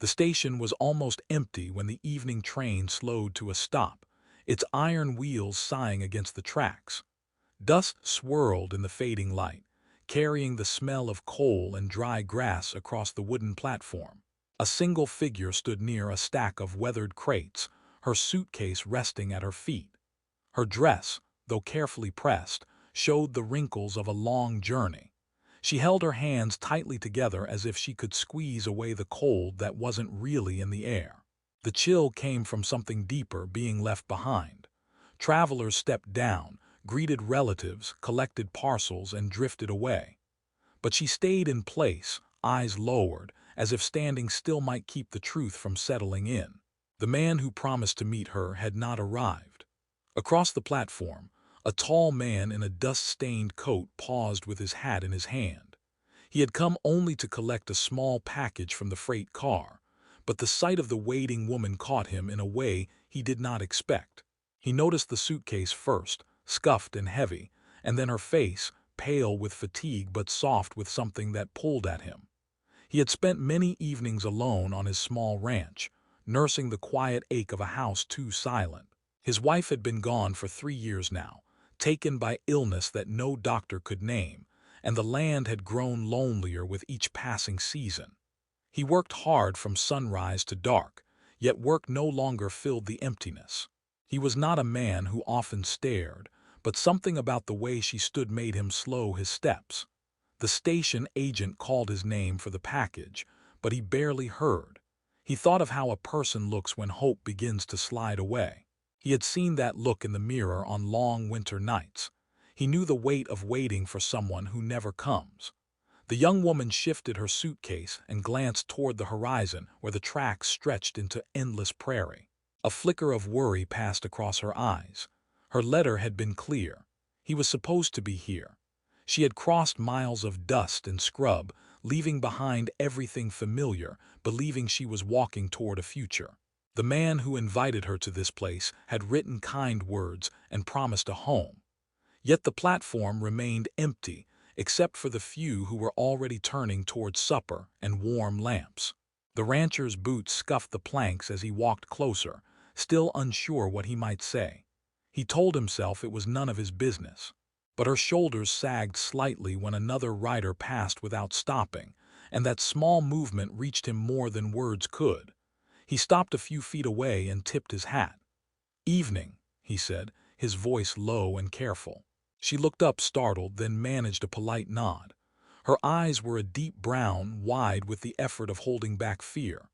The station was almost empty when the evening train slowed to a stop, its iron wheels sighing against the tracks. Dust swirled in the fading light, carrying the smell of coal and dry grass across the wooden platform. A single figure stood near a stack of weathered crates, her suitcase resting at her feet. Her dress, though carefully pressed, showed the wrinkles of a long journey. She held her hands tightly together as if she could squeeze away the cold that wasn't really in the air. The chill came from something deeper being left behind. Travelers stepped down, greeted relatives, collected parcels, and drifted away. But she stayed in place, eyes lowered, as if standing still might keep the truth from settling in. The man who promised to meet her had not arrived. Across the platform, a tall man in a dust-stained coat paused with his hat in his hand. He had come only to collect a small package from the freight car, but the sight of the waiting woman caught him in a way he did not expect. He noticed the suitcase first, scuffed and heavy, and then her face, pale with fatigue but soft with something that pulled at him. He had spent many evenings alone on his small ranch, nursing the quiet ache of a house too silent. His wife had been gone for 3 years now, taken by illness that no doctor could name, and the land had grown lonelier with each passing season. He worked hard from sunrise to dark, yet work no longer filled the emptiness. He was not a man who often stared, but something about the way she stood made him slow his steps. The station agent called his name for the package, but he barely heard. He thought of how a person looks when hope begins to slide away. He had seen that look in the mirror on long winter nights. He knew the weight of waiting for someone who never comes. The young woman shifted her suitcase and glanced toward the horizon where the tracks stretched into endless prairie. A flicker of worry passed across her eyes. Her letter had been clear. He was supposed to be here. She had crossed miles of dust and scrub, leaving behind everything familiar, believing she was walking toward a future. The man who invited her to this place had written kind words and promised a home. Yet the platform remained empty, except for the few who were already turning toward supper and warm lamps. The rancher's boots scuffed the planks as he walked closer, still unsure what he might say. He told himself it was none of his business. But her shoulders sagged slightly when another rider passed without stopping, and that small movement reached him more than words could. He stopped a few feet away and tipped his hat. "Evening," he said, his voice low and careful. She looked up startled, then managed a polite nod. Her eyes were a deep brown, wide with the effort of holding back fear.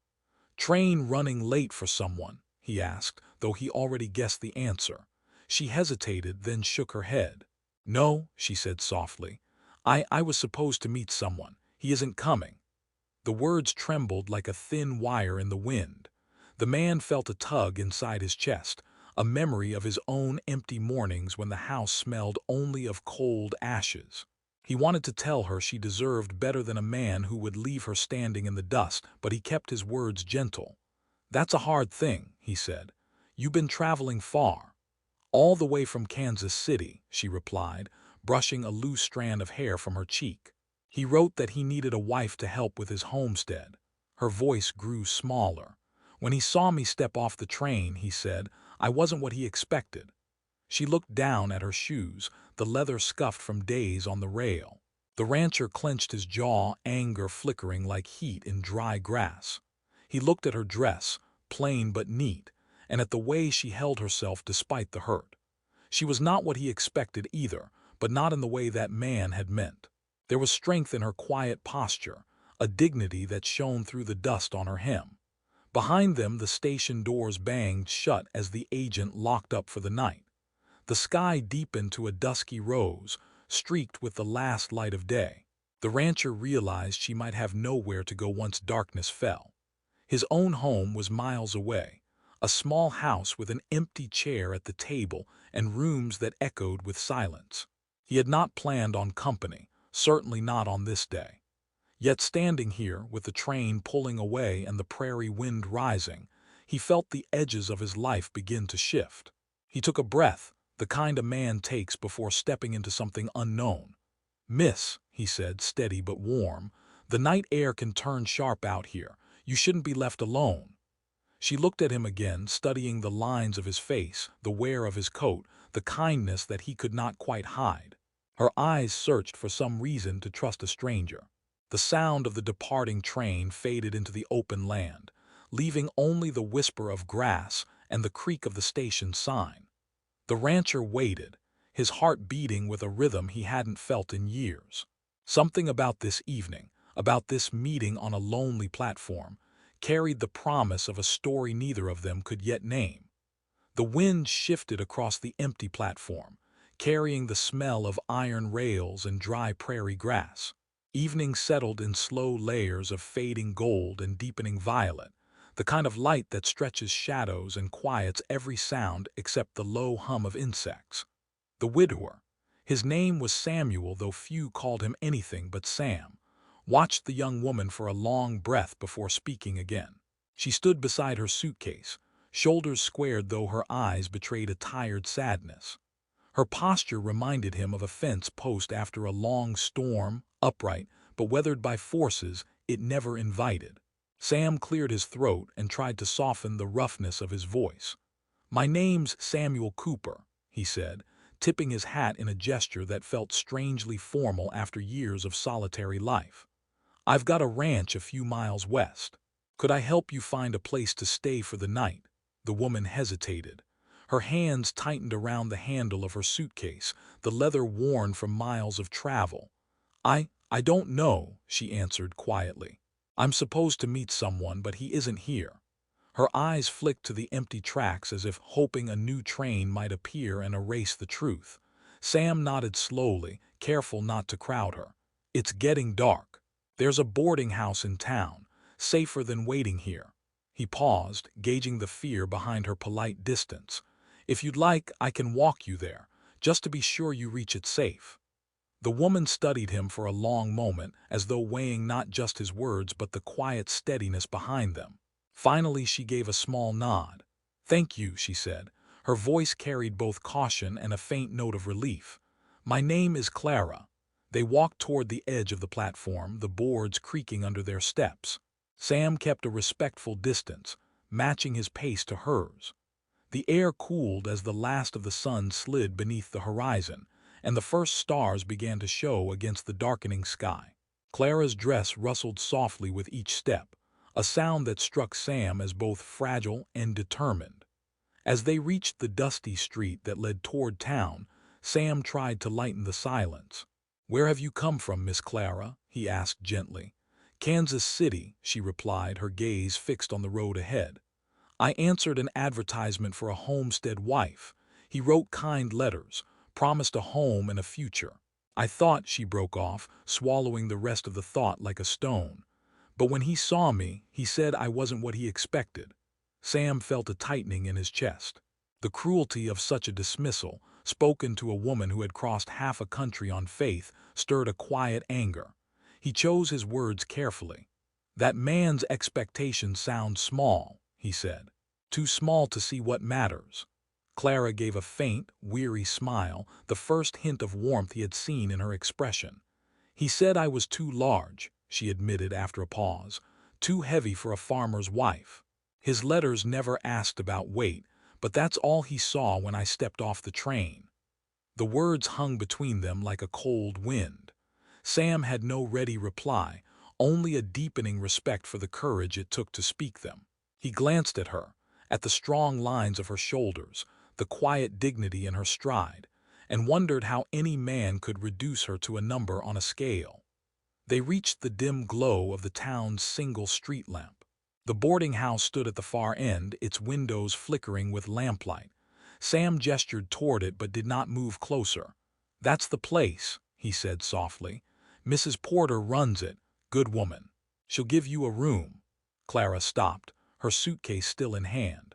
"Train running late for someone?" he asked, though he already guessed the answer. She hesitated, then shook her head. "No," she said softly. I was supposed to meet someone. He isn't coming." The words trembled like a thin wire in the wind. The man felt a tug inside his chest, a memory of his own empty mornings when the house smelled only of cold ashes. He wanted to tell her she deserved better than a man who would leave her standing in the dust, but he kept his words gentle. "That's a hard thing," he said. "You've been traveling far." "All the way from Kansas City," she replied, brushing a loose strand of hair from her cheek. "He wrote that he needed a wife to help with his homestead." Her voice grew smaller. "When he saw me step off the train," he said, "I wasn't what he expected." She looked down at her shoes, the leather scuffed from days on the rail. The rancher clenched his jaw, anger flickering like heat in dry grass. He looked at her dress, plain but neat, and at the way she held herself despite the hurt. She was not what he expected either, but not in the way that man had meant. There was strength in her quiet posture, a dignity that shone through the dust on her hem. Behind them the station doors banged shut as the agent locked up for the night. The sky deepened to a dusky rose, streaked with the last light of day. The rancher realized she might have nowhere to go once darkness fell. His own home was miles away, a small house with an empty chair at the table and rooms that echoed with silence. He had not planned on company, certainly not on this day. Yet standing here, with the train pulling away and the prairie wind rising, he felt the edges of his life begin to shift. He took a breath, the kind a man takes before stepping into something unknown. "Miss," he said, steady but warm, "the night air can turn sharp out here. You shouldn't be left alone." She looked at him again, studying the lines of his face, the wear of his coat, the kindness that he could not quite hide. Her eyes searched for some reason to trust a stranger. The sound of the departing train faded into the open land, leaving only the whisper of grass and the creak of the station sign. The rancher waited, his heart beating with a rhythm he hadn't felt in years. Something about this evening, about this meeting on a lonely platform, carried the promise of a story neither of them could yet name. The wind shifted across the empty platform, carrying the smell of iron rails and dry prairie grass. Evening settled in slow layers of fading gold and deepening violet, the kind of light that stretches shadows and quiets every sound except the low hum of insects. The widower, his name was Samuel though few called him anything but Sam, watched the young woman for a long breath before speaking again. She stood beside her suitcase, shoulders squared though her eyes betrayed a tired sadness. Her posture reminded him of a fence post after a long storm, upright, but weathered by forces it never invited. Sam cleared his throat and tried to soften the roughness of his voice. "My name's Samuel Cooper," he said, tipping his hat in a gesture that felt strangely formal after years of solitary life. "I've got a ranch a few miles west. Could I help you find a place to stay for the night?" The woman hesitated. Her hands tightened around the handle of her suitcase, the leather worn from miles of travel. I don't know," she answered quietly. "I'm supposed to meet someone, but he isn't here." Her eyes flicked to the empty tracks as if hoping a new train might appear and erase the truth. Sam nodded slowly, careful not to crowd her. "It's getting dark. There's a boarding house in town, safer than waiting here." He paused, gauging the fear behind her polite distance. "If you'd like, I can walk you there, just to be sure you reach it safe." The woman studied him for a long moment, as though weighing not just his words but the quiet steadiness behind them. Finally she gave a small nod. "Thank you," she said. Her voice carried both caution and a faint note of relief. "My name is Clara." They walked toward the edge of the platform, the boards creaking under their steps. Sam kept a respectful distance, matching his pace to hers. The air cooled as the last of the sun slid beneath the horizon, and the first stars began to show against the darkening sky. Clara's dress rustled softly with each step, a sound that struck Sam as both fragile and determined. As they reached the dusty street that led toward town, Sam tried to lighten the silence. "Where have you come from, Miss Clara?" he asked gently. "Kansas City," she replied, her gaze fixed on the road ahead. "I answered an advertisement for a homestead wife. He wrote kind letters, promised a home and a future. I thought," she broke off, swallowing the rest of the thought like a stone. "But when he saw me, he said I wasn't what he expected." Sam felt a tightening in his chest. The cruelty of such a dismissal, spoken to a woman who had crossed half a country on faith, stirred a quiet anger. He chose his words carefully. "That man's expectations sound small," he said. "Too small to see what matters." Clara gave a faint, weary smile, the first hint of warmth he had seen in her expression. "He said I was too large," she admitted after a pause, "too heavy for a farmer's wife. His letters never asked about weight, but that's all he saw when I stepped off the train." The words hung between them like a cold wind. Sam had no ready reply, only a deepening respect for the courage it took to speak them. He glanced at her, at the strong lines of her shoulders, the quiet dignity in her stride, and wondered how any man could reduce her to a number on a scale. They reached the dim glow of the town's single street lamp. The boarding house stood at the far end, its windows flickering with lamplight. Sam gestured toward it but did not move closer. "That's the place," he said softly. "Mrs. Porter runs it, good woman. She'll give you a room." Clara stopped, her suitcase still in hand.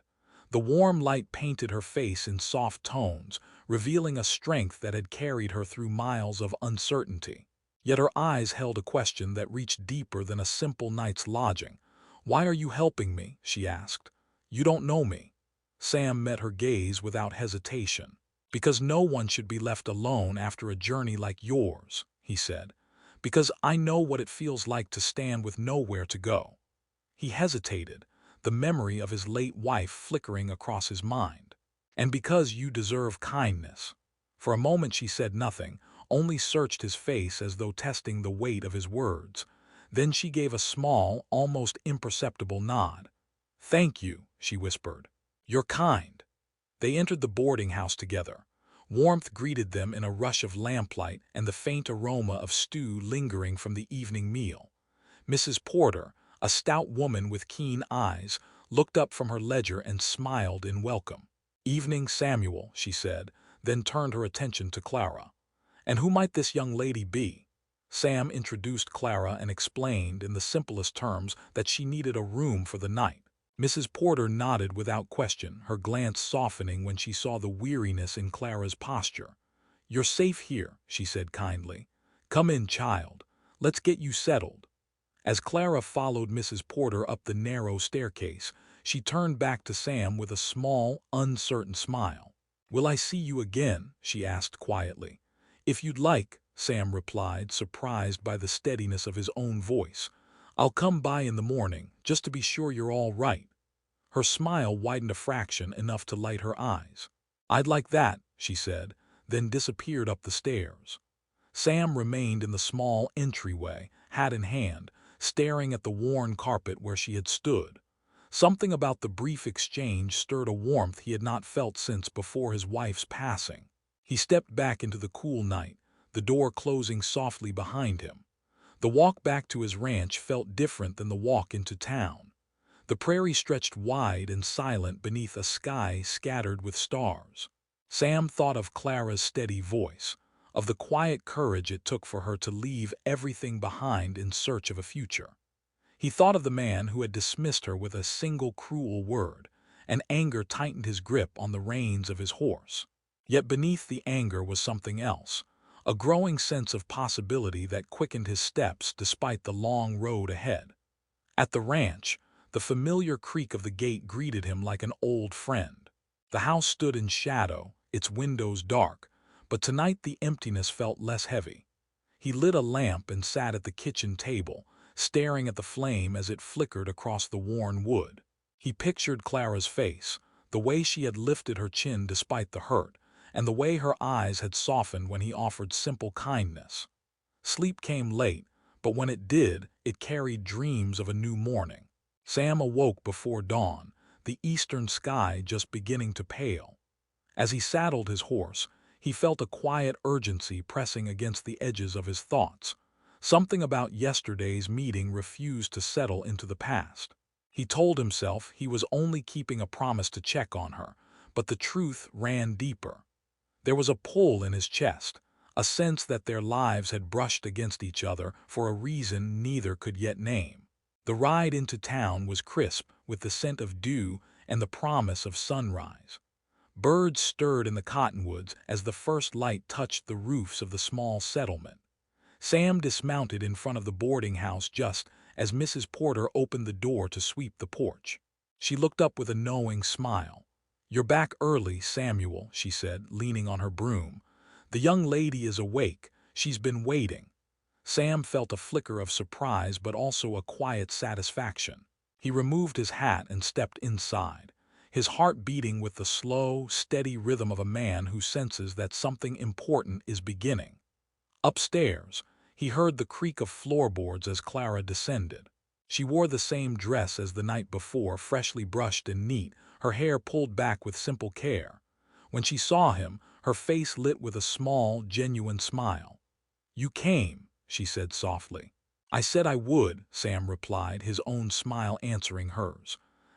The warm light painted her face in soft tones, revealing a strength that had carried her through miles of uncertainty. Yet her eyes held a question that reached deeper than a simple night's lodging. "Why are you helping me?" she asked. "You don't know me." Sam met her gaze without hesitation. "Because no one should be left alone after a journey like yours," he said. "Because I know what it feels like to stand with nowhere to go." He hesitated, the memory of his late wife flickering across his mind. And because you deserve kindness. For a moment she said nothing, only searched his face as though testing the weight of his words. Then she gave a small, almost imperceptible nod. "Thank you," she whispered. "You're kind." They entered the boarding house together. Warmth greeted them in a rush of lamplight and the faint aroma of stew lingering from the evening meal. Mrs. Porter, a stout woman with keen eyes, looked up from her ledger and smiled in welcome. "Evening, Samuel," she said, then turned her attention to Clara. "And who might this young lady be?" Sam introduced Clara and explained in the simplest terms that she needed a room for the night. Mrs. Porter nodded without question, her glance softening when she saw the weariness in Clara's posture. "You're safe here," she said kindly. "Come in, child. Let's get you settled." As Clara followed Mrs. Porter up the narrow staircase, she turned back to Sam with a small, uncertain smile. "Will I see you again?" she asked quietly. "If you'd like," Sam replied, surprised by the steadiness of his own voice. "I'll come by in the morning, just to be sure you're all right." Her smile widened a fraction, enough to light her eyes. "I'd like that," she said, then disappeared up the stairs. Sam remained in the small entryway, hat in hand, staring at the worn carpet where she had stood. Something about the brief exchange stirred a warmth he had not felt since before his wife's passing. He stepped back into the cool night, the door closing softly behind him. The walk back to his ranch felt different than the walk into town. The prairie stretched wide and silent beneath a sky scattered with stars. Sam thought of Clara's steady voice, of the quiet courage it took for her to leave everything behind in search of a future. He thought of the man who had dismissed her with a single cruel word, and anger tightened his grip on the reins of his horse. Yet beneath the anger was something else, a growing sense of possibility that quickened his steps despite the long road ahead. At the ranch, the familiar creak of the gate greeted him like an old friend. The house stood in shadow, its windows dark, but tonight the emptiness felt less heavy. He lit a lamp and sat at the kitchen table, staring at the flame as it flickered across the worn wood. He pictured Clara's face, the way she had lifted her chin despite the hurt, and the way her eyes had softened when he offered simple kindness. Sleep came late, but when it did, it carried dreams of a new morning. Sam awoke before dawn, the eastern sky just beginning to pale. As he saddled his horse, he felt a quiet urgency pressing against the edges of his thoughts. Something about yesterday's meeting refused to settle into the past. He told himself he was only keeping a promise to check on her, but the truth ran deeper. There was a pull in his chest, a sense that their lives had brushed against each other for a reason neither could yet name. The ride into town was crisp with the scent of dew and the promise of sunrise. Birds stirred in the cottonwoods as the first light touched the roofs of the small settlement. Sam dismounted in front of the boarding house just as Mrs. Porter opened the door to sweep the porch. She looked up with a knowing smile. "You're back early, Samuel," she said, leaning on her broom. "The young lady is awake. She's been waiting." Sam felt a flicker of surprise but also a quiet satisfaction. He removed his hat and stepped inside, his heart beating with the slow, steady rhythm of a man who senses that something important is beginning. Upstairs, he heard the creak of floorboards as Clara descended. She wore the same dress as the night before, freshly brushed and neat, her hair pulled back with simple care. When she saw him, her face lit with a small, genuine smile. "You came," she said softly. "I said I would," Sam replied, his own smile answering hers.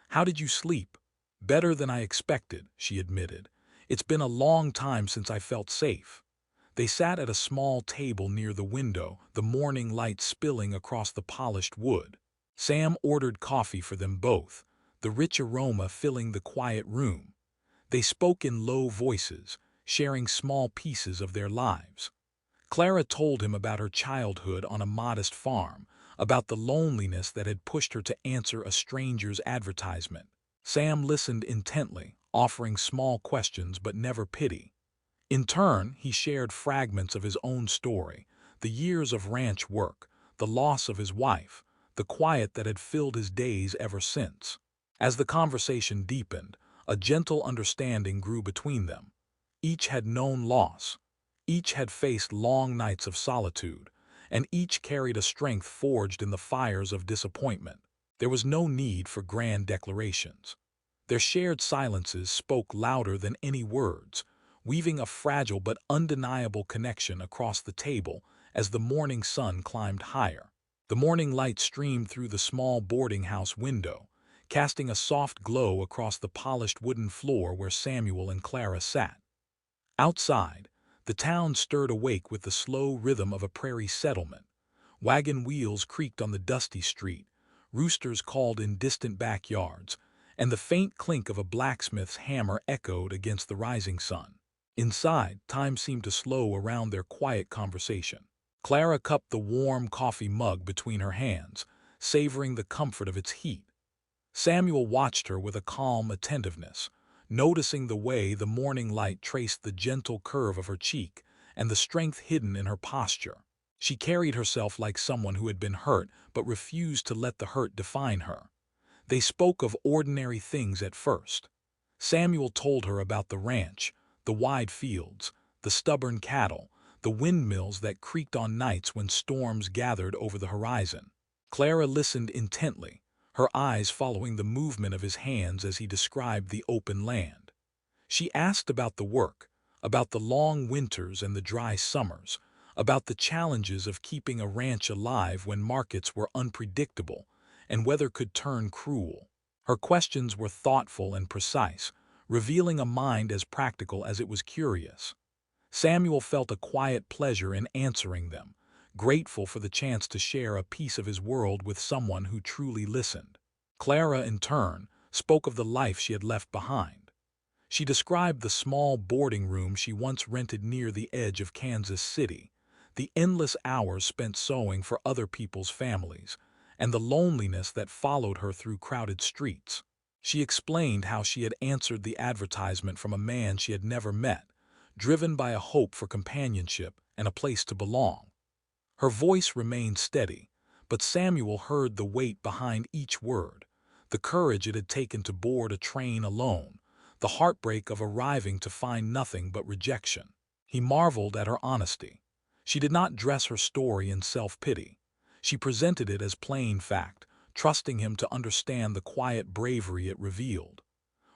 "How did you sleep?" "Better than I expected," she admitted. "It's been a long time since I felt safe." They sat at a small table near the window, the morning light spilling across the polished wood. Sam ordered coffee for them both, the rich aroma filling the quiet room. They spoke in low voices, sharing small pieces of their lives. Clara told him about her childhood on a modest farm, about the loneliness that had pushed her to answer a stranger's advertisement. Sam listened intently, offering small questions but never pity. In turn, he shared fragments of his own story, the years of ranch work, the loss of his wife, the quiet that had filled his days ever since. As the conversation deepened, a gentle understanding grew between them. Each had known loss. Each had faced long nights of solitude, and each carried a strength forged in the fires of disappointment. There was no need for grand declarations. Their shared silences spoke louder than any words, weaving a fragile but undeniable connection across the table as the morning sun climbed higher. The morning light streamed through the small boarding house window, casting a soft glow across the polished wooden floor where Samuel and Clara sat. Outside, the town stirred awake with the slow rhythm of a prairie settlement. Wagon wheels creaked on the dusty street, roosters called in distant backyards, and the faint clink of a blacksmith's hammer echoed against the rising sun. Inside, time seemed to slow around their quiet conversation. Clara cupped the warm coffee mug between her hands, savoring the comfort of its heat. Samuel watched her with a calm attentiveness, noticing the way the morning light traced the gentle curve of her cheek and the strength hidden in her posture. She carried herself like someone who had been hurt but refused to let the hurt define her. They spoke of ordinary things at first. Samuel told her about the ranch, the wide fields, the stubborn cattle, the windmills that creaked on nights when storms gathered over the horizon. Clara listened intently, her eyes following the movement of his hands as he described the open land. She asked about the work, about the long winters and the dry summers, about the challenges of keeping a ranch alive when markets were unpredictable and weather could turn cruel. Her questions were thoughtful and precise, revealing a mind as practical as it was curious. Samuel felt a quiet pleasure in answering them, grateful for the chance to share a piece of his world with someone who truly listened. Clara, in turn, spoke of the life she had left behind. She described the small boarding room she once rented near the edge of Kansas City, the endless hours spent sewing for other people's families, and the loneliness that followed her through crowded streets. She explained how she had answered the advertisement from a man she had never met, driven by a hope for companionship and a place to belong. Her voice remained steady, but Samuel heard the weight behind each word, the courage it had taken to board a train alone, the heartbreak of arriving to find nothing but rejection. He marveled at her honesty. She did not dress her story in self-pity. She presented it as plain fact, trusting him to understand the quiet bravery it revealed.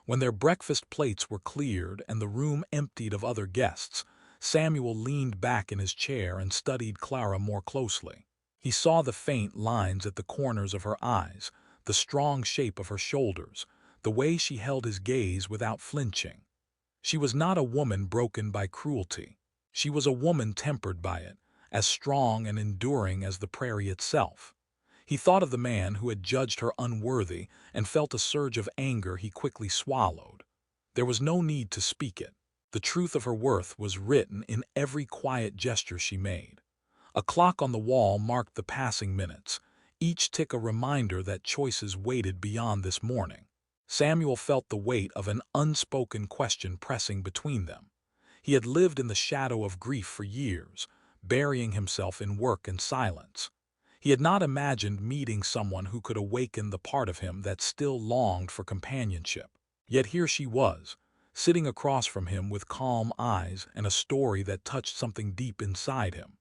When their breakfast plates were cleared and the room emptied of other guests, Samuel leaned back in his chair and studied Clara more closely. He saw the faint lines at the corners of her eyes, the strong shape of her shoulders, the way she held his gaze without flinching. She was not a woman broken by cruelty. She was a woman tempered by it, as strong and enduring as the prairie itself. He thought of the man who had judged her unworthy and felt a surge of anger he quickly swallowed. There was no need to speak it. The truth of her worth was written in every quiet gesture she made. A clock on the wall marked the passing minutes, each tick a reminder that choices waited beyond this morning. Samuel felt the weight of an unspoken question pressing between them. He had lived in the shadow of grief for years, burying himself in work and silence. He had not imagined meeting someone who could awaken the part of him that still longed for companionship. Yet here she was, sitting across from him with calm eyes and a story that touched something deep inside him.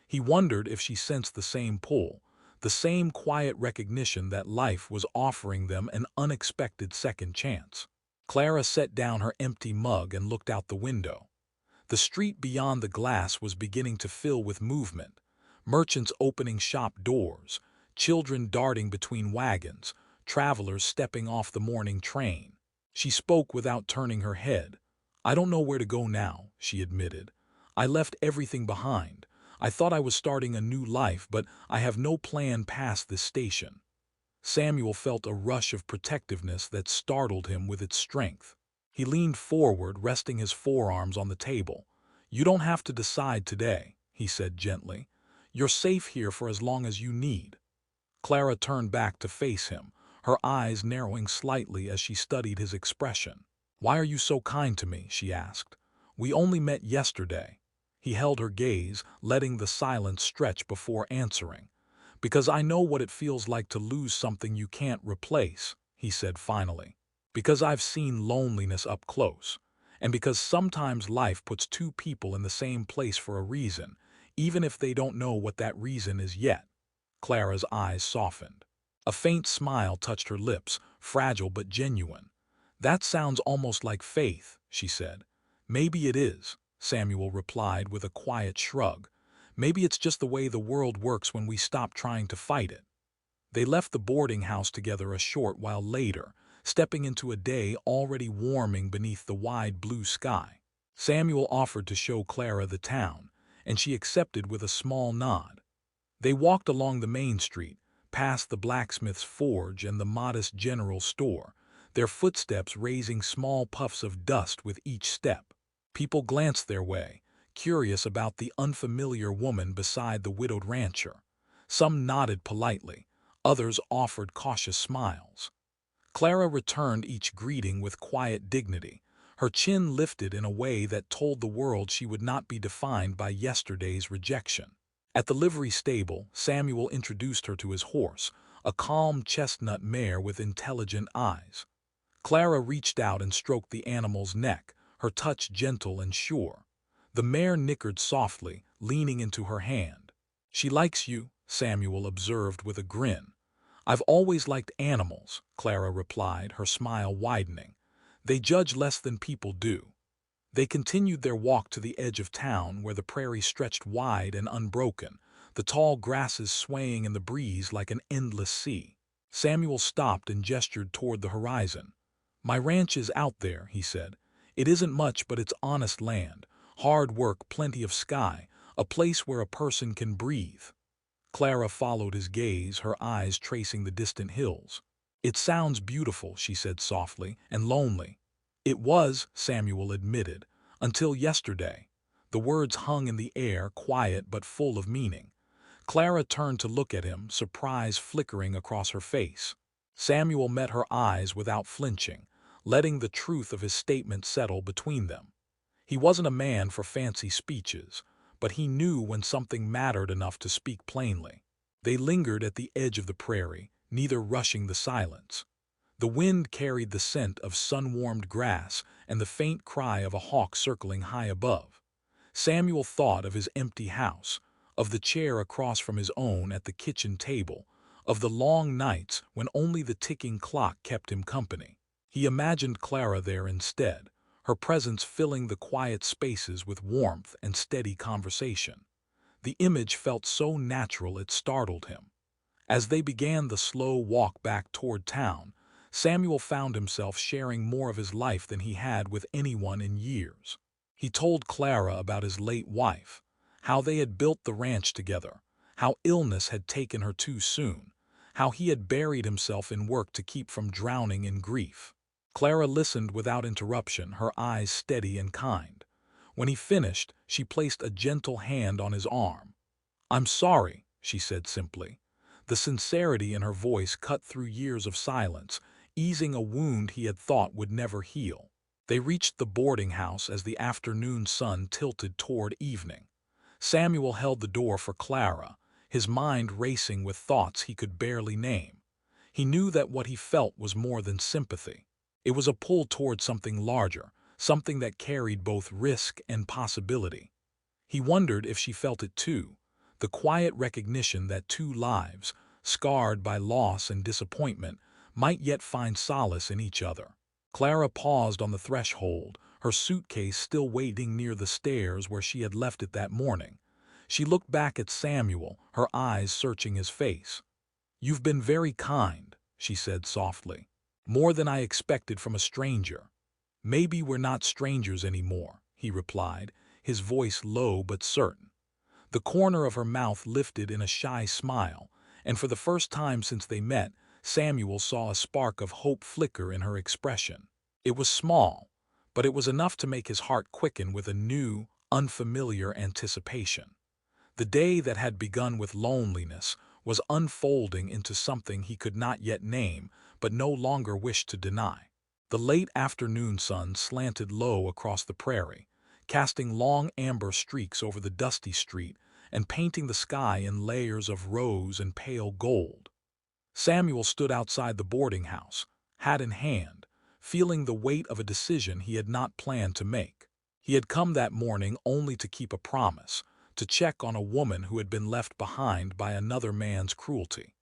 He wondered if she sensed the same pull, the same quiet recognition that life was offering them an unexpected second chance. Clara set down her empty mug and looked out the window. The street beyond the glass was beginning to fill with movement, merchants opening shop doors, children darting between wagons, travelers stepping off the morning train. She spoke without turning her head. "I don't know where to go now," she admitted. "I left everything behind. I thought I was starting a new life, but I have no plan past this station." Samuel felt a rush of protectiveness that startled him with its strength. He leaned forward, resting his forearms on the table. "You don't have to decide today," he said gently. "You're safe here for as long as you need." Clara turned back to face him, her eyes narrowing slightly as she studied his expression. "Why are you so kind to me?" she asked. "We only met yesterday." He held her gaze, letting the silence stretch before answering. Because I know what it feels like to lose something you can't replace, he said finally. Because I've seen loneliness up close. And because sometimes life puts two people in the same place for a reason, even if they don't know what that reason is yet. Clara's eyes softened. A faint smile touched her lips, fragile but genuine. That sounds almost like faith, she said. Maybe it is, Samuel replied with a quiet shrug. Maybe it's just the way the world works when we stop trying to fight it. They left the boarding house together a short while later, stepping into a day already warming beneath the wide blue sky. Samuel offered to show Clara the town, and she accepted with a small nod. They walked along the main street, past the blacksmith's forge and the modest general store, their footsteps raising small puffs of dust with each step. People glanced their way, curious about the unfamiliar woman beside the widowed rancher. Some nodded politely, others offered cautious smiles. Clara returned each greeting with quiet dignity, her chin lifted in a way that told the world she would not be defined by yesterday's rejection. At the livery stable, Samuel introduced her to his horse, a calm chestnut mare with intelligent eyes. Clara reached out and stroked the animal's neck, her touch gentle and sure. The mare nickered softly, leaning into her hand. "She likes you," Samuel observed with a grin. "I've always liked animals," Clara replied, her smile widening. "They judge less than people do." They continued their walk to the edge of town where the prairie stretched wide and unbroken, the tall grasses swaying in the breeze like an endless sea. Samuel stopped and gestured toward the horizon. "My ranch is out there," he said. "It isn't much, but it's honest land, hard work, plenty of sky, a place where a person can breathe." Clara followed his gaze, her eyes tracing the distant hills. "It sounds beautiful," she said softly, "and lonely." "It was," Samuel admitted, "until yesterday." The words hung in the air, quiet but full of meaning. Clara turned to look at him, surprise flickering across her face. Samuel met her eyes without flinching, letting the truth of his statement settle between them. He wasn't a man for fancy speeches, but he knew when something mattered enough to speak plainly. They lingered at the edge of the prairie, neither rushing the silence. The wind carried the scent of sun-warmed grass and the faint cry of a hawk circling high above. Samuel thought of his empty house, of the chair across from his own at the kitchen table, of the long nights when only the ticking clock kept him company. He imagined Clara there instead, her presence filling the quiet spaces with warmth and steady conversation. The image felt so natural it startled him. As they began the slow walk back toward town, Samuel found himself sharing more of his life than he had with anyone in years. He told Clara about his late wife, how they had built the ranch together, how illness had taken her too soon, how he had buried himself in work to keep from drowning in grief. Clara listened without interruption, her eyes steady and kind. When he finished, she placed a gentle hand on his arm. "I'm sorry," she said simply. The sincerity in her voice cut through years of silence, easing a wound he had thought would never heal. They reached the boarding house as the afternoon sun tilted toward evening. Samuel held the door for Clara, his mind racing with thoughts he could barely name. He knew that what he felt was more than sympathy. It was a pull toward something larger, something that carried both risk and possibility. He wondered if she felt it too, the quiet recognition that two lives, scarred by loss and disappointment, might yet find solace in each other. Clara paused on the threshold, her suitcase still waiting near the stairs where she had left it that morning. She looked back at Samuel, her eyes searching his face. "You've been very kind," she said softly. "More than I expected from a stranger." "Maybe we're not strangers anymore," he replied, his voice low but certain. The corner of her mouth lifted in a shy smile, and for the first time since they met, Samuel saw a spark of hope flicker in her expression. It was small, but it was enough to make his heart quicken with a new, unfamiliar anticipation. The day that had begun with loneliness was unfolding into something he could not yet name, but no longer wished to deny. The late afternoon sun slanted low across the prairie, casting long amber streaks over the dusty street and painting the sky in layers of rose and pale gold. Samuel stood outside the boarding house, hat in hand, feeling the weight of a decision he had not planned to make. He had come that morning only to keep a promise, to check on a woman who had been left behind by another man's cruelty.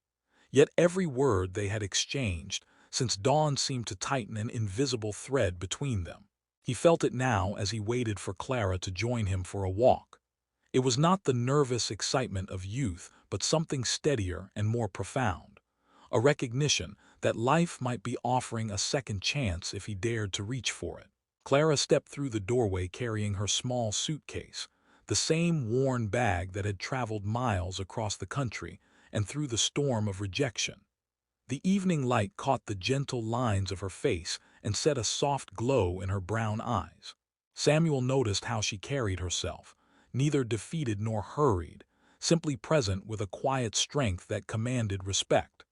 Yet every word they had exchanged since dawn seemed to tighten an invisible thread between them. He felt it now as he waited for Clara to join him for a walk. It was not the nervous excitement of youth, but something steadier and more profound. A recognition that life might be offering a second chance if he dared to reach for it. Clara stepped through the doorway carrying her small suitcase, the same worn bag that had traveled miles across the country and through the storm of rejection. The evening light caught the gentle lines of her face and set a soft glow in her brown eyes. Samuel noticed how she carried herself, neither defeated nor hurried, simply present with a quiet strength that commanded respect.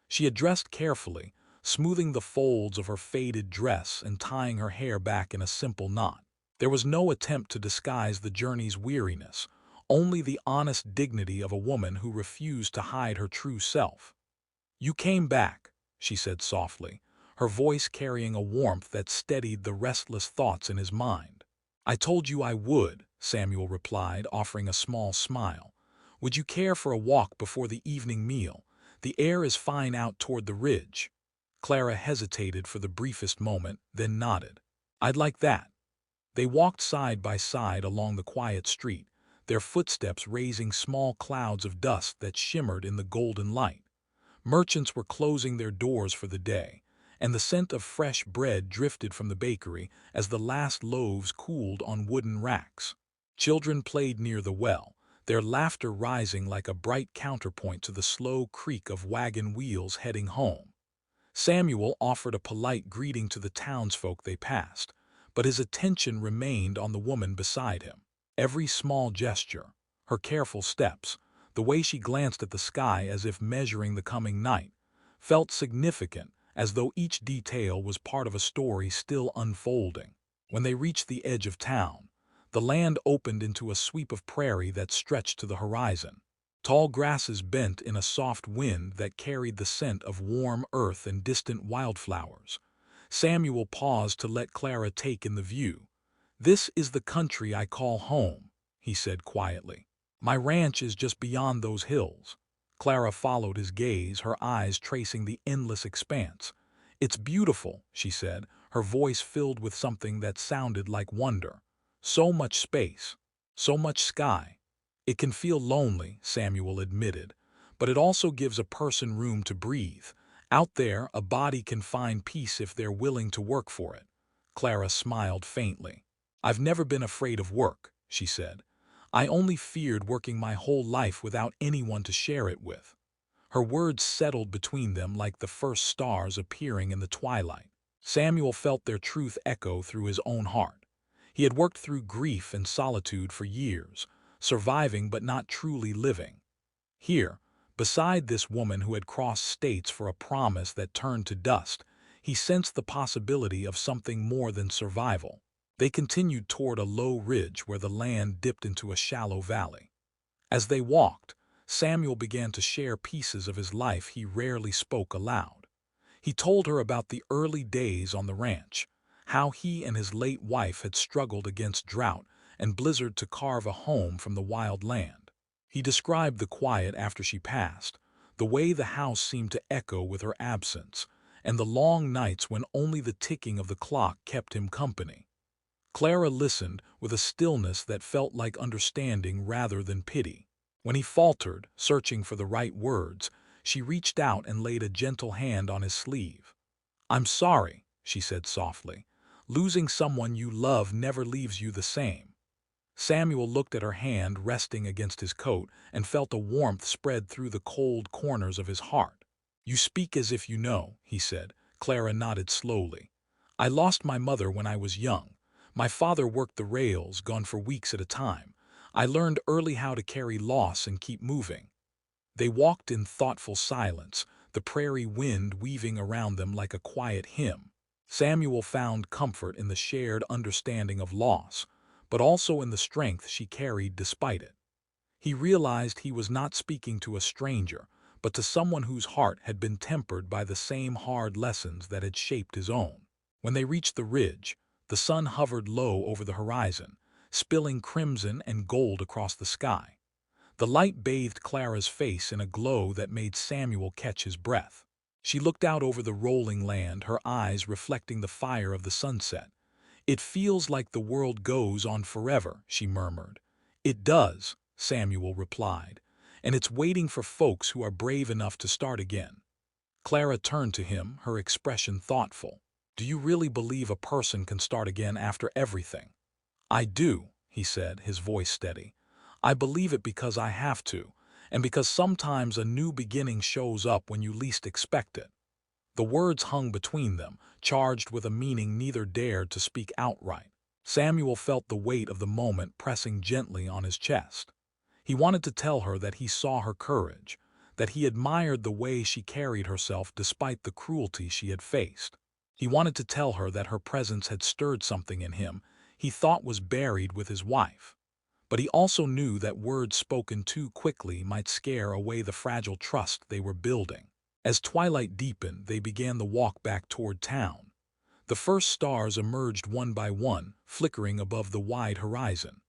She had dressed carefully, smoothing the folds of her faded dress and tying her hair back in a simple knot. There was no attempt to disguise the journey's weariness, only the honest dignity of a woman who refused to hide her true self. "You came back," she said softly, her voice carrying a warmth that steadied the restless thoughts in his mind. "I told you I would," Samuel replied, offering a small smile. "Would you care for a walk before the evening meal? The air is fine out toward the ridge." Clara hesitated for the briefest moment, then nodded. "I'd like that." They walked side by side along the quiet street, their footsteps raising small clouds of dust that shimmered in the golden light. Merchants were closing their doors for the day, and the scent of fresh bread drifted from the bakery as the last loaves cooled on wooden racks. Children played near the well, their laughter rising like a bright counterpoint to the slow creak of wagon wheels heading home. Samuel offered a polite greeting to the townsfolk they passed, but his attention remained on the woman beside him. Every small gesture, her careful steps, the way she glanced at the sky as if measuring the coming night, felt significant, as though each detail was part of a story still unfolding. When they reached the edge of town, the land opened into a sweep of prairie that stretched to the horizon. Tall grasses bent in a soft wind that carried the scent of warm earth and distant wildflowers. Samuel paused to let Clara take in the view. "This is the country I call home," he said quietly. "My ranch is just beyond those hills." Clara followed his gaze, her eyes tracing the endless expanse. "It's beautiful," she said, her voice filled with something that sounded like wonder. "So much space, so much sky." "It can feel lonely," Samuel admitted, "but it also gives a person room to breathe. Out there, a body can find peace if they're willing to work for it." Clara smiled faintly. "I've never been afraid of work," she said. "I only feared working my whole life without anyone to share it with." Her words settled between them like the first stars appearing in the twilight. Samuel felt their truth echo through his own heart. He had worked through grief and solitude for years, surviving but not truly living. Here, beside this woman who had crossed states for a promise that turned to dust, he sensed the possibility of something more than survival. They continued toward a low ridge where the land dipped into a shallow valley. As they walked, Samuel began to share pieces of his life he rarely spoke aloud. He told her about the early days on the ranch, how he and his late wife had struggled against drought and blizzard to carve a home from the wild land. He described the quiet after she passed, the way the house seemed to echo with her absence, and the long nights when only the ticking of the clock kept him company. Clara listened with a stillness that felt like understanding rather than pity. When he faltered, searching for the right words, she reached out and laid a gentle hand on his sleeve. "I'm sorry," she said softly. "Losing someone you love never leaves you the same." Samuel looked at her hand resting against his coat and felt a warmth spread through the cold corners of his heart. "You speak as if you know," he said. Clara nodded slowly. "I lost my mother when I was young. My father worked the rails, gone for weeks at a time. I learned early how to carry loss and keep moving." They walked in thoughtful silence, the prairie wind weaving around them like a quiet hymn. Samuel found comfort in the shared understanding of loss, but also in the strength she carried despite it. He realized he was not speaking to a stranger, but to someone whose heart had been tempered by the same hard lessons that had shaped his own. When they reached the ridge, the sun hovered low over the horizon, spilling crimson and gold across the sky. The light bathed Clara's face in a glow that made Samuel catch his breath. She looked out over the rolling land, her eyes reflecting the fire of the sunset. "It feels like the world goes on forever," she murmured. "It does," Samuel replied, "and it's waiting for folks who are brave enough to start again." Clara turned to him, her expression thoughtful. "Do you really believe a person can start again after everything?" "I do," he said, his voice steady. "I believe it because I have to, and because sometimes a new beginning shows up when you least expect it." The words hung between them, charged with a meaning neither dared to speak outright. Samuel felt the weight of the moment pressing gently on his chest. He wanted to tell her that he saw her courage, that he admired the way she carried herself despite the cruelty she had faced. He wanted to tell her that her presence had stirred something in him he thought was buried with his wife. But he also knew that words spoken too quickly might scare away the fragile trust they were building. As twilight deepened, they began the walk back toward town. The first stars emerged one by one, flickering above the wide horizon.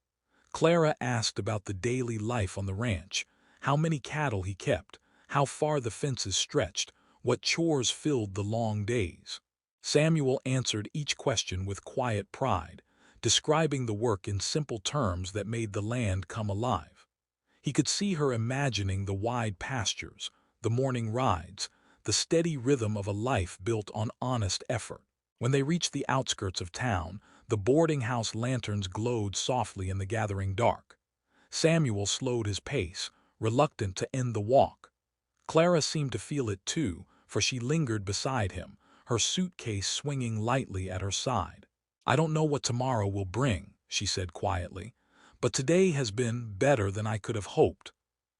Clara asked about the daily life on the ranch, how many cattle he kept, how far the fences stretched, what chores filled the long days. Samuel answered each question with quiet pride, describing the work in simple terms that made the land come alive. He could see her imagining the wide pastures, the morning rides, the steady rhythm of a life built on honest effort. When they reached the outskirts of town, the boarding house lanterns glowed softly in the gathering dark. Samuel slowed his pace, reluctant to end the walk. Clara seemed to feel it too, for she lingered beside him, her suitcase swinging lightly at her side. "I don't know what tomorrow will bring," she said quietly, "but today has been better than I could have hoped."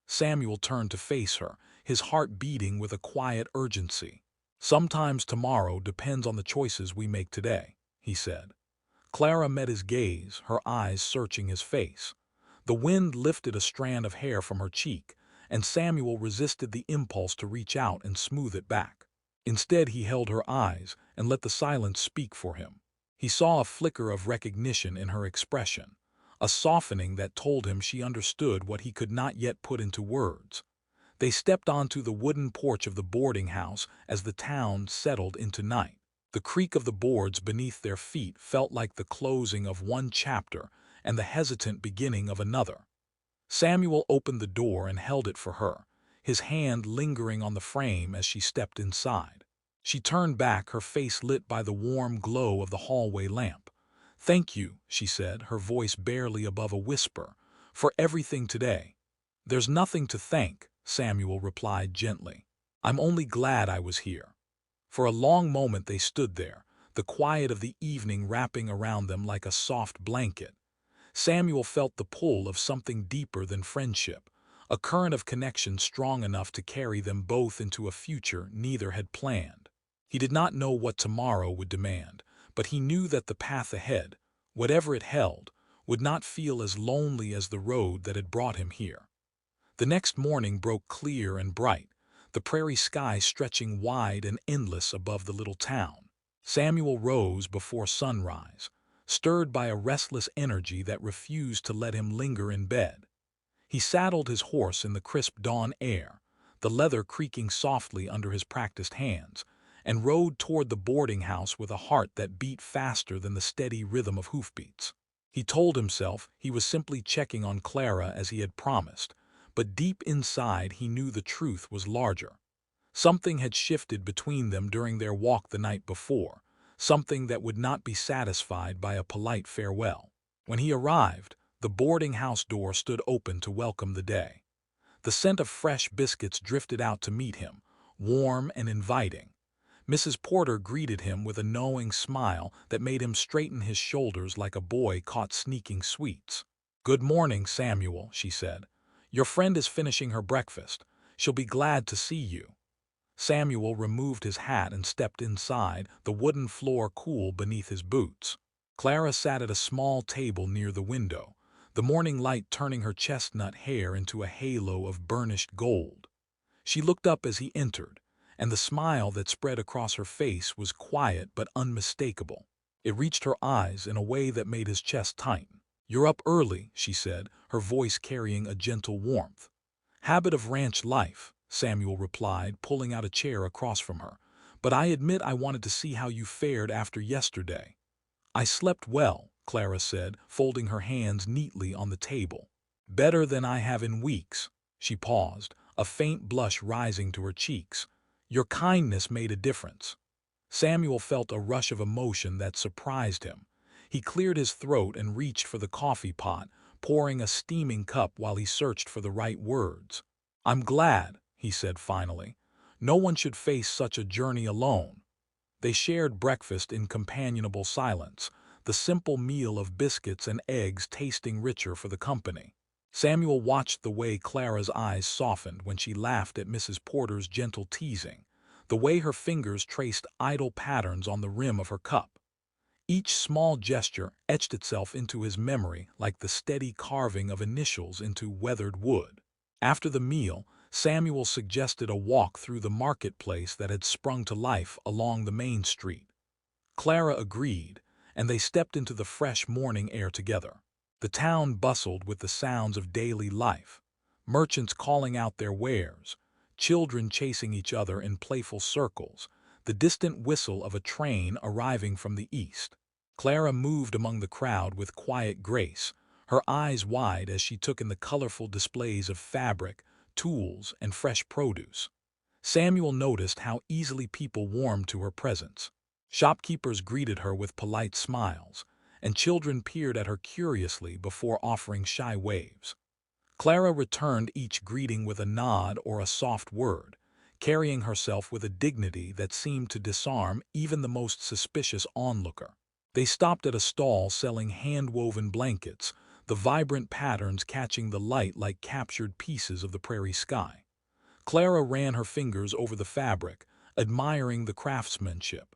Samuel turned to face her, his heart beating with a quiet urgency. "Sometimes tomorrow depends on the choices we make today," he said. Clara met his gaze, her eyes searching his face. The wind lifted a strand of hair from her cheek, and Samuel resisted the impulse to reach out and smooth it back. Instead, he held her eyes and let the silence speak for him. He saw a flicker of recognition in her expression, a softening that told him she understood what he could not yet put into words. They stepped onto the wooden porch of the boarding house as the town settled into night. The creak of the boards beneath their feet felt like the closing of one chapter and the hesitant beginning of another. Samuel opened the door and held it for her, his hand lingering on the frame as she stepped inside. She turned back, her face lit by the warm glow of the hallway lamp. "Thank you," she said, her voice barely above a whisper, "for everything today." "There's nothing to thank," Samuel replied gently. "I'm only glad I was here." For a long moment they stood there, the quiet of the evening wrapping around them like a soft blanket. Samuel felt the pull of something deeper than friendship, a current of connection strong enough to carry them both into a future neither had planned. He did not know what tomorrow would demand, but he knew that the path ahead, whatever it held, would not feel as lonely as the road that had brought him here. The next morning broke clear and bright, the prairie sky stretching wide and endless above the little town. Samuel rose before sunrise, stirred by a restless energy that refused to let him linger in bed. He saddled his horse in the crisp dawn air, the leather creaking softly under his practiced hands, and rode toward the boarding house with a heart that beat faster than the steady rhythm of hoofbeats. He told himself he was simply checking on Clara as he had promised, but deep inside he knew the truth was larger. Something had shifted between them during their walk the night before, something that would not be satisfied by a polite farewell. When he arrived, the boarding house door stood open to welcome the day. The scent of fresh biscuits drifted out to meet him, warm and inviting. Mrs. Porter greeted him with a knowing smile that made him straighten his shoulders like a boy caught sneaking sweets. "Good morning, Samuel," she said. "Your friend is finishing her breakfast. She'll be glad to see you." Samuel removed his hat and stepped inside, the wooden floor cool beneath his boots. Clara sat at a small table near the window, the morning light turning her chestnut hair into a halo of burnished gold. She looked up as he entered, and the smile that spread across her face was quiet but unmistakable. It reached her eyes in a way that made his chest tighten. "You're up early," she said, her voice carrying a gentle warmth. "Habit of ranch life," Samuel replied, pulling out a chair across from her. "But I admit I wanted to see how you fared after yesterday." "I slept well," Clara said, folding her hands neatly on the table. "Better than I have in weeks." She paused, a faint blush rising to her cheeks. "Your kindness made a difference." Samuel felt a rush of emotion that surprised him. He cleared his throat and reached for the coffee pot, pouring a steaming cup while he searched for the right words. "I'm glad," he said finally. "No one should face such a journey alone." They shared breakfast in companionable silence, the simple meal of biscuits and eggs tasting richer for the company. Samuel watched the way Clara's eyes softened when she laughed at Mrs. Porter's gentle teasing, the way her fingers traced idle patterns on the rim of her cup. Each small gesture etched itself into his memory like the steady carving of initials into weathered wood. After the meal, Samuel suggested a walk through the marketplace that had sprung to life along the main street. Clara agreed, and they stepped into the fresh morning air together. The town bustled with the sounds of daily life, merchants calling out their wares, children chasing each other in playful circles, the distant whistle of a train arriving from the east. Clara moved among the crowd with quiet grace, her eyes wide as she took in the colorful displays of fabric, tools, and fresh produce. Samuel noticed how easily people warmed to her presence. Shopkeepers greeted her with polite smiles, and children peered at her curiously before offering shy waves. Clara returned each greeting with a nod or a soft word, carrying herself with a dignity that seemed to disarm even the most suspicious onlooker. They stopped at a stall selling hand-woven blankets, the vibrant patterns catching the light like captured pieces of the prairie sky. Clara ran her fingers over the fabric, admiring the craftsmanship.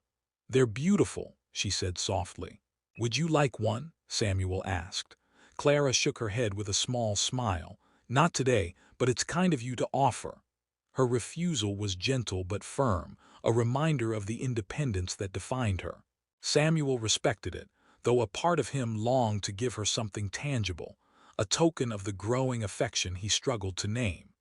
"They're beautiful," she said softly. "Would you like one?" Samuel asked. Clara shook her head with a small smile. "Not today, but it's kind of you to offer." Her refusal was gentle but firm, a reminder of the independence that defined her. Samuel respected it, though a part of him longed to give her something tangible, a token of the growing affection he struggled to name.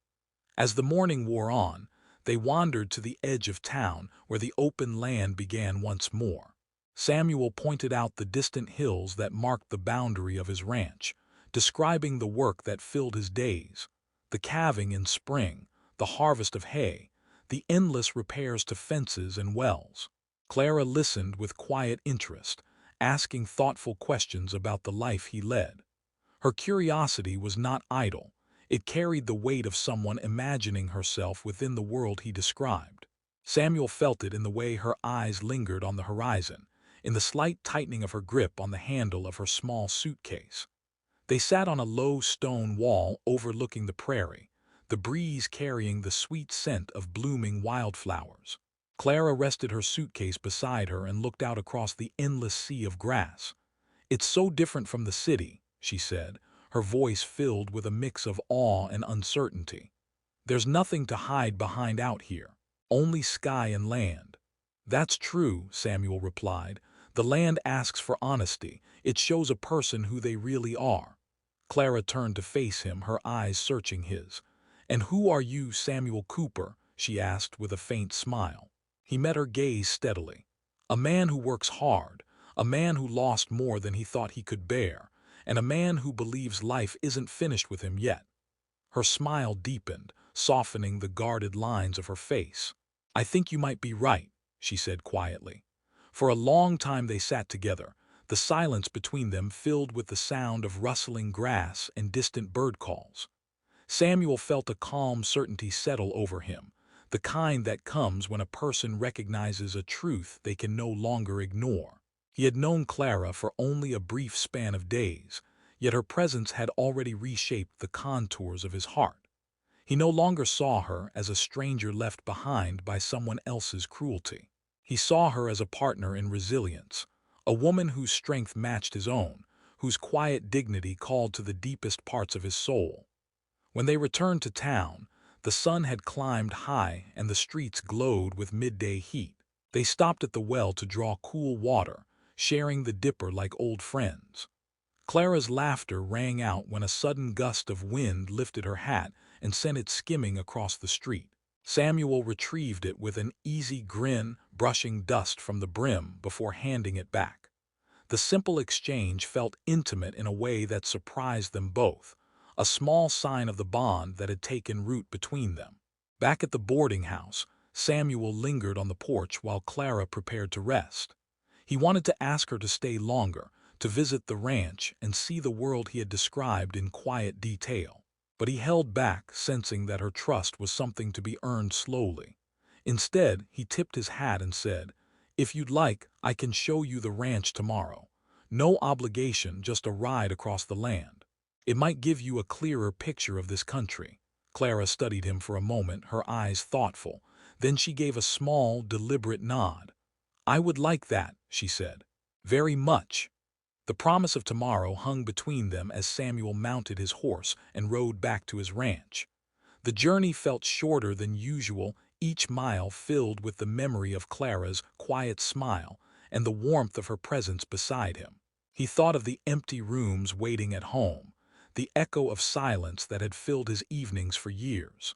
As the morning wore on, they wandered to the edge of town where the open land began once more. Samuel pointed out the distant hills that marked the boundary of his ranch, describing the work that filled his days: the calving in spring, the harvest of hay, the endless repairs to fences and wells. Clara listened with quiet interest, asking thoughtful questions about the life he led. Her curiosity was not idle. It carried the weight of someone imagining herself within the world he described. Samuel felt it in the way her eyes lingered on the horizon, in the slight tightening of her grip on the handle of her small suitcase. They sat on a low stone wall overlooking the prairie, the breeze carrying the sweet scent of blooming wildflowers. Clara rested her suitcase beside her and looked out across the endless sea of grass. "It's so different from the city," she said, her voice filled with a mix of awe and uncertainty. "There's nothing to hide behind out here, only sky and land." "That's true," Samuel replied. "The land asks for honesty. It shows a person who they really are." Clara turned to face him, her eyes searching his. "And who are you, Samuel Cooper?" she asked with a faint smile. He met her gaze steadily. "A man who works hard, a man who lost more than he thought he could bear, and a man who believes life isn't finished with him yet." Her smile deepened, softening the guarded lines of her face. "I think you might be right," she said quietly. For a long time they sat together, the silence between them filled with the sound of rustling grass and distant bird calls. Samuel felt a calm certainty settle over him, the kind that comes when a person recognizes a truth they can no longer ignore. He had known Clara for only a brief span of days, yet her presence had already reshaped the contours of his heart. He no longer saw her as a stranger left behind by someone else's cruelty. He saw her as a partner in resilience, a woman whose strength matched his own, whose quiet dignity called to the deepest parts of his soul. When they returned to town, the sun had climbed high and the streets glowed with midday heat. They stopped at the well to draw cool water, sharing the dipper like old friends. Clara's laughter rang out when a sudden gust of wind lifted her hat and sent it skimming across the street. Samuel retrieved it with an easy grin, brushing dust from the brim before handing it back. The simple exchange felt intimate in a way that surprised them both, a small sign of the bond that had taken root between them. Back at the boarding house, Samuel lingered on the porch while Clara prepared to rest. He wanted to ask her to stay longer, to visit the ranch and see the world he had described in quiet detail. But he held back, sensing that her trust was something to be earned slowly. Instead, he tipped his hat and said, "If you'd like, I can show you the ranch tomorrow. No obligation, just a ride across the land. It might give you a clearer picture of this country." Clara studied him for a moment, her eyes thoughtful. Then she gave a small, deliberate nod. "I would like that," she said. "Very much." The promise of tomorrow hung between them as Samuel mounted his horse and rode back to his ranch. The journey felt shorter than usual, each mile filled with the memory of Clara's quiet smile and the warmth of her presence beside him. He thought of the empty rooms waiting at home, the echo of silence that had filled his evenings for years.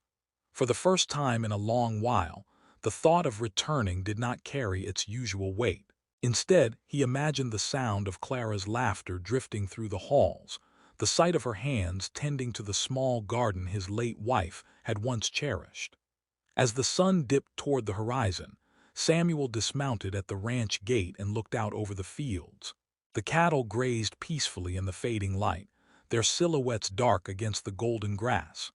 For the first time in a long while, the thought of returning did not carry its usual weight. Instead, he imagined the sound of Clara's laughter drifting through the halls, the sight of her hands tending to the small garden his late wife had once cherished. As the sun dipped toward the horizon, Samuel dismounted at the ranch gate and looked out over the fields. The cattle grazed peacefully in the fading light, their silhouettes dark against the golden grass.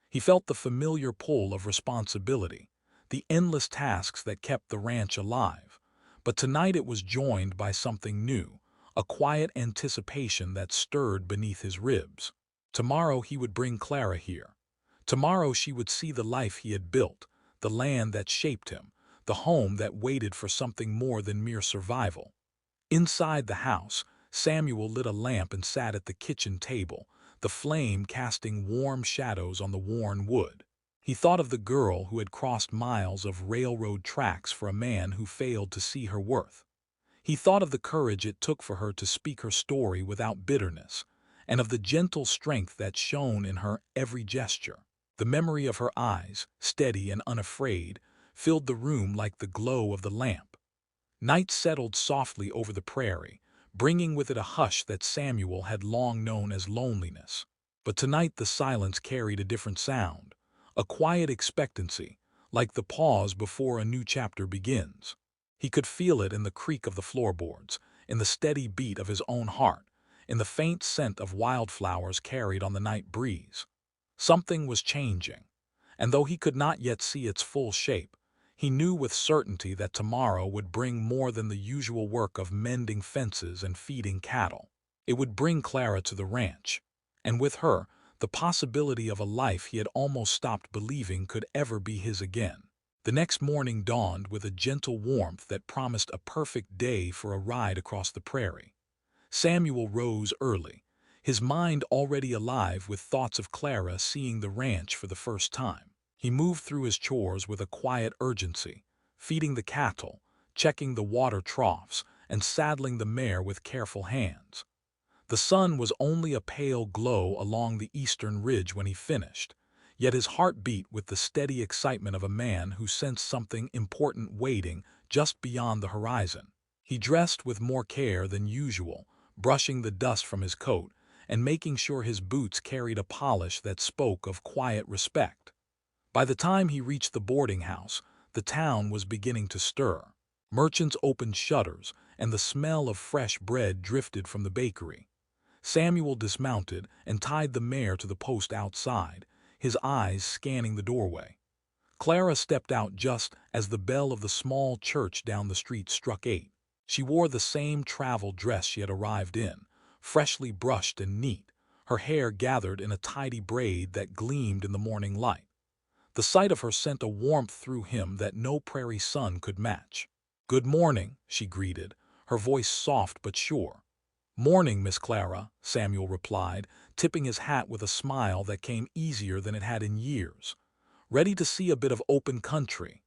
He felt the familiar pull of responsibility, the endless tasks that kept the ranch alive. But tonight it was joined by something new, a quiet anticipation that stirred beneath his ribs. Tomorrow he would bring Clara here. Tomorrow she would see the life he had built, the land that shaped him, the home that waited for something more than mere survival. Inside the house, Samuel lit a lamp and sat at the kitchen table, the flame casting warm shadows on the worn wood. He thought of the girl who had crossed miles of railroad tracks for a man who failed to see her worth. He thought of the courage it took for her to speak her story without bitterness, and of the gentle strength that shone in her every gesture. The memory of her eyes, steady and unafraid, filled the room like the glow of the lamp. Night settled softly over the prairie, bringing with it a hush that Samuel had long known as loneliness. But tonight the silence carried a different sound, a quiet expectancy, like the pause before a new chapter begins. He could feel it in the creak of the floorboards, in the steady beat of his own heart, in the faint scent of wildflowers carried on the night breeze. Something was changing, and though he could not yet see its full shape, he knew with certainty that tomorrow would bring more than the usual work of mending fences and feeding cattle. It would bring Clara to the ranch, and with her, the possibility of a life he had almost stopped believing could ever be his again. The next morning dawned with a gentle warmth that promised a perfect day for a ride across the prairie. Samuel rose early, his mind already alive with thoughts of Clara seeing the ranch for the first time. He moved through his chores with a quiet urgency, feeding the cattle, checking the water troughs, and saddling the mare with careful hands. The sun was only a pale glow along the eastern ridge when he finished, yet his heart beat with the steady excitement of a man who sensed something important waiting just beyond the horizon. He dressed with more care than usual, brushing the dust from his coat and making sure his boots carried a polish that spoke of quiet respect. By the time he reached the boarding house, the town was beginning to stir. Merchants opened shutters, and the smell of fresh bread drifted from the bakery. Samuel dismounted and tied the mare to the post outside, his eyes scanning the doorway. Clara stepped out just as the bell of the small church down the street struck 8. She wore the same travel dress she had arrived in, freshly brushed and neat, her hair gathered in a tidy braid that gleamed in the morning light. The sight of her sent a warmth through him that no prairie sun could match. "Good morning," she greeted, her voice soft but sure. "Morning, Miss Clara," Samuel replied, tipping his hat with a smile that came easier than it had in years. "Ready to see a bit of open country?"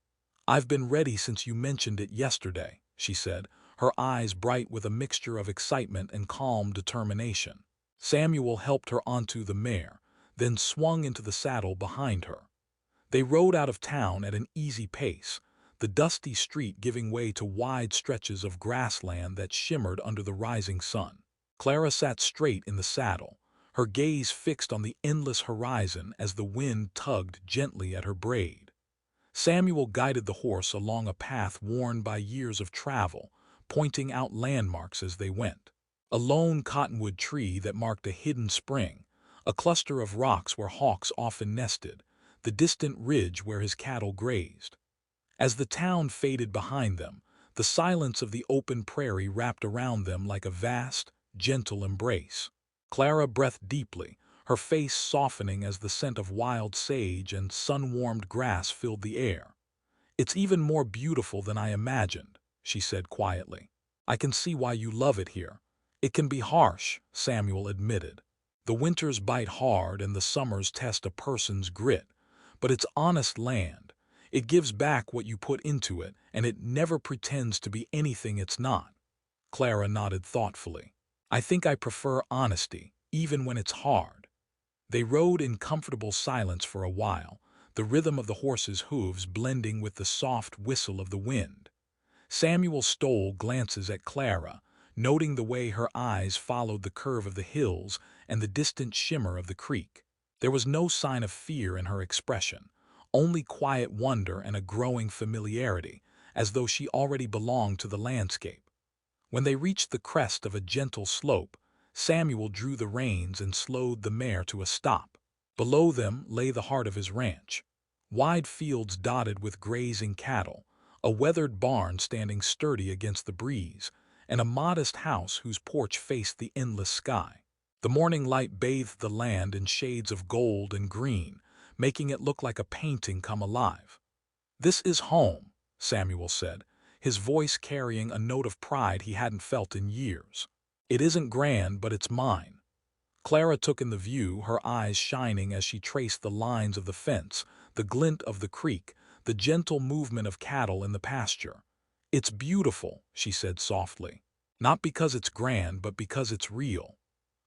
"I've been ready since you mentioned it yesterday," she said, her eyes bright with a mixture of excitement and calm determination. Samuel helped her onto the mare, then swung into the saddle behind her. They rode out of town at an easy pace, the dusty street giving way to wide stretches of grassland that shimmered under the rising sun. Clara sat straight in the saddle, her gaze fixed on the endless horizon as the wind tugged gently at her braid. Samuel guided the horse along a path worn by years of travel, pointing out landmarks as they went. A lone cottonwood tree that marked a hidden spring, a cluster of rocks where hawks often nested, the distant ridge where his cattle grazed. As the town faded behind them, the silence of the open prairie wrapped around them like a vast, gentle embrace. Clara breathed deeply, her face softening as the scent of wild sage and sun-warmed grass filled the air. "It's even more beautiful than I imagined," she said quietly. "I can see why you love it here." "It can be harsh," Samuel admitted. "The winters bite hard and the summers test a person's grit, but it's honest land. It gives back what you put into it, and it never pretends to be anything it's not." Clara nodded thoughtfully. "I think I prefer honesty, even when it's hard." They rode in comfortable silence for a while, the rhythm of the horse's hooves blending with the soft whistle of the wind. Samuel stole glances at Clara, noting the way her eyes followed the curve of the hills and the distant shimmer of the creek. There was no sign of fear in her expression, only quiet wonder and a growing familiarity, as though she already belonged to the landscape. When they reached the crest of a gentle slope, Samuel drew the reins and slowed the mare to a stop. Below them lay the heart of his ranch, wide fields dotted with grazing cattle, a weathered barn standing sturdy against the breeze, and a modest house whose porch faced the endless sky. The morning light bathed the land in shades of gold and green, making it look like a painting come alive. "This is home," Samuel said, his voice carrying a note of pride he hadn't felt in years. "It isn't grand, but it's mine." Clara took in the view, her eyes shining as she traced the lines of the fence, the glint of the creek, the gentle movement of cattle in the pasture. "It's beautiful," she said softly. "Not because it's grand, but because it's real."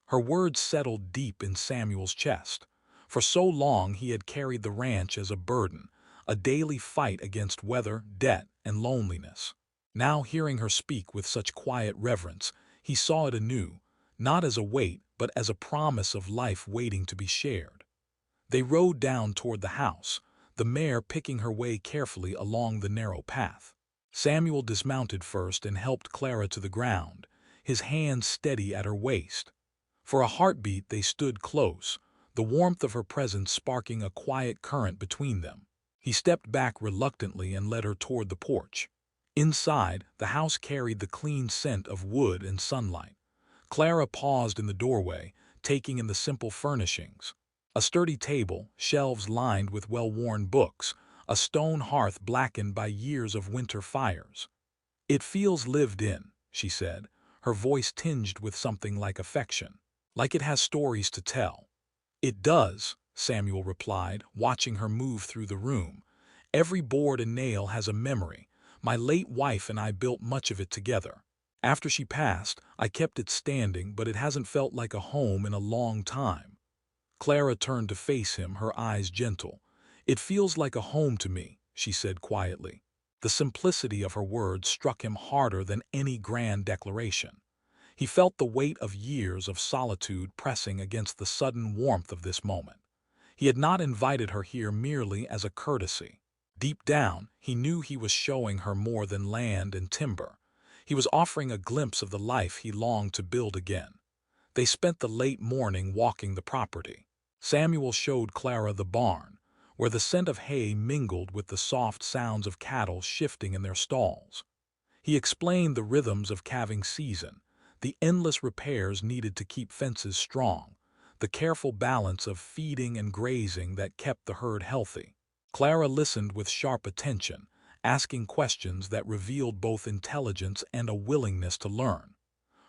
Her words settled deep in Samuel's chest. For so long he had carried the ranch as a burden, a daily fight against weather, debt, and loneliness. Now, hearing her speak with such quiet reverence, he saw it anew, not as a weight, but as a promise of life waiting to be shared. They rode down toward the house, the mare picking her way carefully along the narrow path. Samuel dismounted first and helped Clara to the ground, his hand steady at her waist. For a heartbeat they stood close, the warmth of her presence sparking a quiet current between them. He stepped back reluctantly and led her toward the porch. Inside, the house carried the clean scent of wood and sunlight. Clara paused in the doorway, taking in the simple furnishings. A sturdy table, shelves lined with well-worn books, a stone hearth blackened by years of winter fires. "It feels lived in," she said, her voice tinged with something like affection. "Like it has stories to tell." "It does," Samuel replied, watching her move through the room. "Every board and nail has a memory. My late wife and I built much of it together. After she passed, I kept it standing, but it hasn't felt like a home in a long time." Clara turned to face him, her eyes gentle. "It feels like a home to me," she said quietly. The simplicity of her words struck him harder than any grand declaration. He felt the weight of years of solitude pressing against the sudden warmth of this moment. He had not invited her here merely as a courtesy. Deep down, he knew he was showing her more than land and timber. He was offering a glimpse of the life he longed to build again. They spent the late morning walking the property. Samuel showed Clara the barn, where the scent of hay mingled with the soft sounds of cattle shifting in their stalls. He explained the rhythms of calving season, the endless repairs needed to keep fences strong, the careful balance of feeding and grazing that kept the herd healthy. Clara listened with sharp attention, asking questions that revealed both intelligence and a willingness to learn.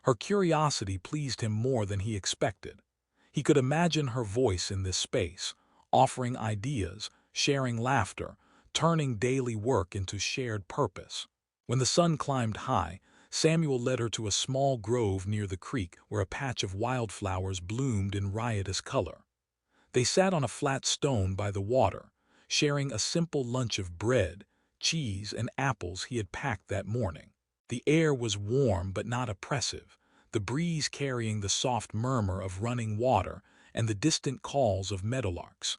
Her curiosity pleased him more than he expected. He could imagine her voice in this space, offering ideas, sharing laughter, turning daily work into shared purpose. When the sun climbed high, Samuel led her to a small grove near the creek where a patch of wildflowers bloomed in riotous color. They sat on a flat stone by the water, sharing a simple lunch of bread, cheese, and apples he had packed that morning. The air was warm but not oppressive, the breeze carrying the soft murmur of running water and the distant calls of meadowlarks.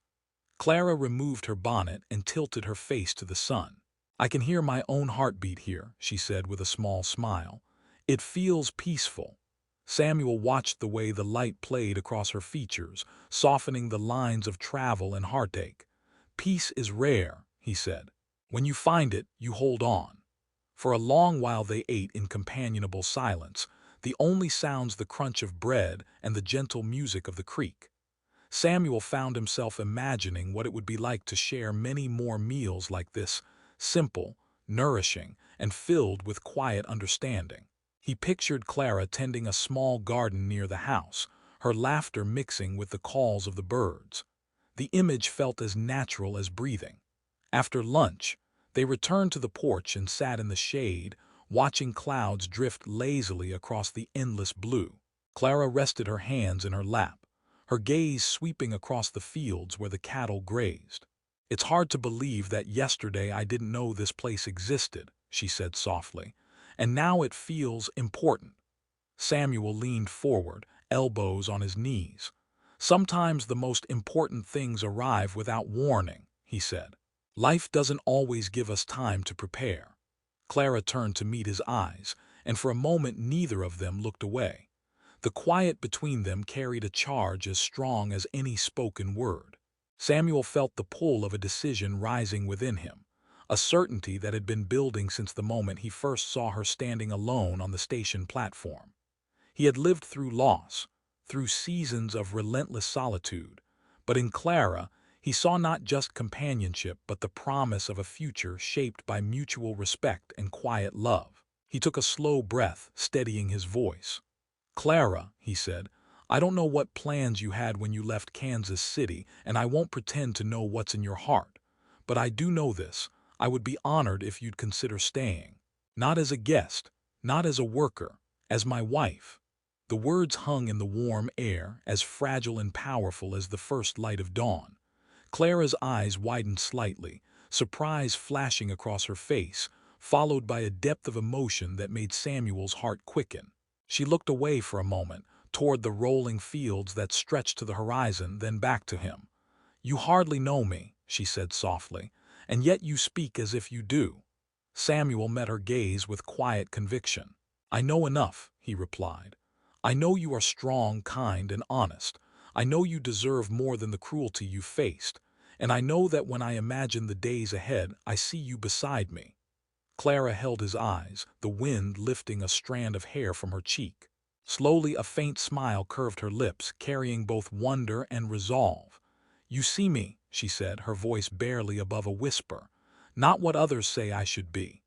Clara removed her bonnet and tilted her face to the sun. "I can hear my own heartbeat here," she said with a small smile. "It feels peaceful." Samuel watched the way the light played across her features, softening the lines of travel and heartache. "Peace is rare," he said. "When you find it, you hold on." For a long while they ate in companionable silence, the only sounds the crunch of bread and the gentle music of the creek. Samuel found himself imagining what it would be like to share many more meals like this, simple, nourishing, and filled with quiet understanding. He pictured Clara tending a small garden near the house, her laughter mixing with the calls of the birds. The image felt as natural as breathing. After lunch, they returned to the porch and sat in the shade, watching clouds drift lazily across the endless blue. Clara rested her hands in her lap, her gaze sweeping across the fields where the cattle grazed. "It's hard to believe that yesterday I didn't know this place existed," she said softly, "and now it feels important." Samuel leaned forward, elbows on his knees. "Sometimes the most important things arrive without warning," he said. "Life doesn't always give us time to prepare." Clara turned to meet his eyes, and for a moment neither of them looked away. The quiet between them carried a charge as strong as any spoken word. Samuel felt the pull of a decision rising within him, a certainty that had been building since the moment he first saw her standing alone on the station platform. He had lived through loss, through seasons of relentless solitude, but in Clara he saw not just companionship but the promise of a future shaped by mutual respect and quiet love. He took a slow breath, steadying his voice. "Clara," he said, "I don't know what plans you had when you left Kansas City, and I won't pretend to know what's in your heart. But I do know this: I would be honored if you'd consider staying. Not as a guest, not as a worker, as my wife." The words hung in the warm air, as fragile and powerful as the first light of dawn. Clara's eyes widened slightly, surprise flashing across her face, followed by a depth of emotion that made Samuel's heart quicken. She looked away for a moment, toward the rolling fields that stretched to the horizon, then back to him. "You hardly know me," she said softly, "and yet you speak as if you do." Samuel met her gaze with quiet conviction. "I know enough," he replied. "I know you are strong, kind, and honest. I know you deserve more than the cruelty you faced. And I know that when I imagine the days ahead, I see you beside me." Clara held his eyes, the wind lifting a strand of hair from her cheek. Slowly a faint smile curved her lips, carrying both wonder and resolve. "You see me," she said, her voice barely above a whisper. "Not what others say I should be."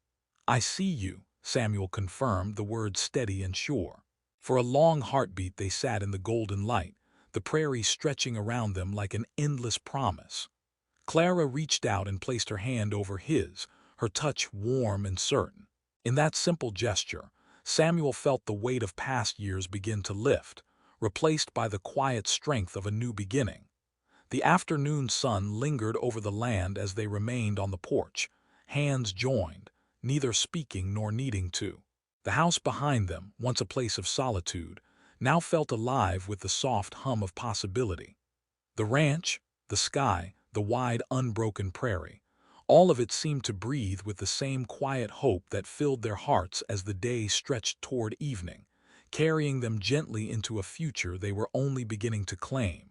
"I see you," Samuel confirmed, the words steady and sure. For a long heartbeat they sat in the golden light, the prairie stretching around them like an endless promise. Clara reached out and placed her hand over his, her touch warm and certain. In that simple gesture, Samuel felt the weight of past years begin to lift, replaced by the quiet strength of a new beginning. The afternoon sun lingered over the land as they remained on the porch, hands joined, neither speaking nor needing to. The house behind them, once a place of solitude, now felt alive with the soft hum of possibility. The ranch, the sky, the wide, unbroken prairie, all of it seemed to breathe with the same quiet hope that filled their hearts as the day stretched toward evening, carrying them gently into a future they were only beginning to claim.